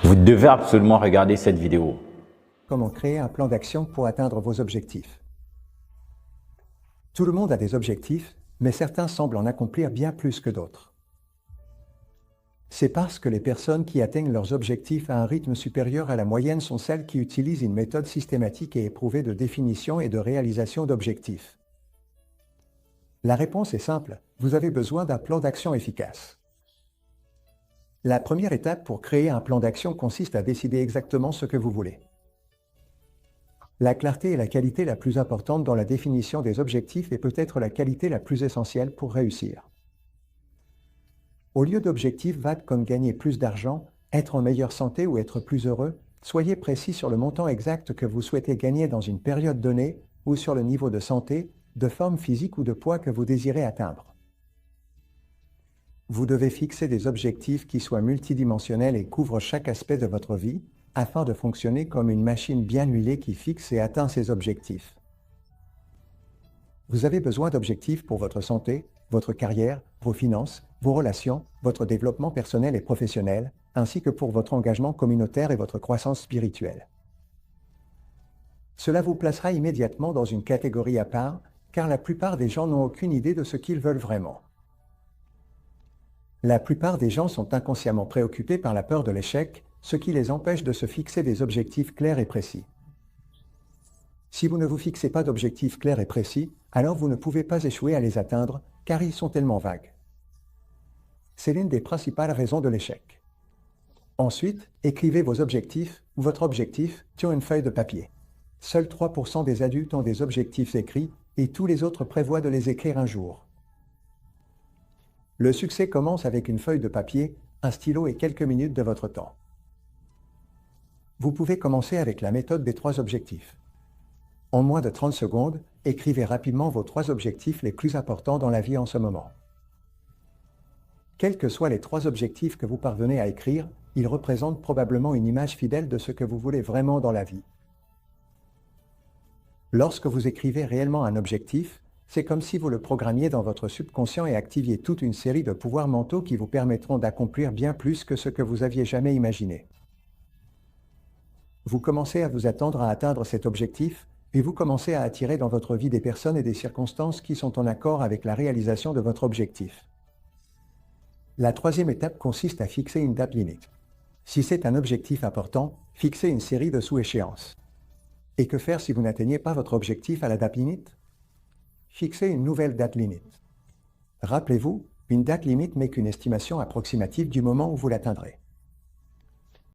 Vous devez absolument regarder cette vidéo. Comment créer un plan d'action pour atteindre vos objectifs? Tout le monde a des objectifs, mais certains semblent en accomplir bien plus que d'autres. C'est parce que les personnes qui atteignent leurs objectifs à un rythme supérieur à la moyenne sont celles qui utilisent une méthode systématique et éprouvée de définition et de réalisation d'objectifs. La réponse est simple, vous avez besoin d'un plan d'action efficace. La première étape pour créer un plan d'action consiste à décider exactement ce que vous voulez. La clarté est la qualité la plus importante dans la définition des objectifs et peut-être la qualité la plus essentielle pour réussir. Au lieu d'objectifs vagues comme gagner plus d'argent, être en meilleure santé ou être plus heureux, soyez précis sur le montant exact que vous souhaitez gagner dans une période donnée ou sur le niveau de santé, de forme physique ou de poids que vous désirez atteindre. Vous devez fixer des objectifs qui soient multidimensionnels et couvrent chaque aspect de votre vie, afin de fonctionner comme une machine bien huilée qui fixe et atteint ses objectifs. Vous avez besoin d'objectifs pour votre santé, votre carrière, vos finances, vos relations, votre développement personnel et professionnel, ainsi que pour votre engagement communautaire et votre croissance spirituelle. Cela vous placera immédiatement dans une catégorie à part, car la plupart des gens n'ont aucune idée de ce qu'ils veulent vraiment. La plupart des gens sont inconsciemment préoccupés par la peur de l'échec, ce qui les empêche de se fixer des objectifs clairs et précis. Si vous ne vous fixez pas d'objectifs clairs et précis, alors vous ne pouvez pas échouer à les atteindre, car ils sont tellement vagues. C'est l'une des principales raisons de l'échec. Ensuite, écrivez vos objectifs ou votre objectif sur une feuille de papier. Seuls 3% des adultes ont des objectifs écrits et tous les autres prévoient de les écrire un jour. Le succès commence avec une feuille de papier, un stylo et quelques minutes de votre temps. Vous pouvez commencer avec la méthode des 3 objectifs. En moins de 30 secondes, écrivez rapidement vos 3 objectifs les plus importants dans la vie en ce moment. Quels que soient les 3 objectifs que vous parvenez à écrire, ils représentent probablement une image fidèle de ce que vous voulez vraiment dans la vie. Lorsque vous écrivez réellement un objectif, c'est comme si vous le programmiez dans votre subconscient et activiez toute une série de pouvoirs mentaux qui vous permettront d'accomplir bien plus que ce que vous aviez jamais imaginé. Vous commencez à vous attendre à atteindre cet objectif et vous commencez à attirer dans votre vie des personnes et des circonstances qui sont en accord avec la réalisation de votre objectif. La 3e étape consiste à fixer une date limite. Si c'est un objectif important, fixez une série de sous-échéances. Et que faire si vous n'atteignez pas votre objectif à la date limite? Fixez une nouvelle date limite. Rappelez-vous, une date limite n'est qu'une estimation approximative du moment où vous l'atteindrez.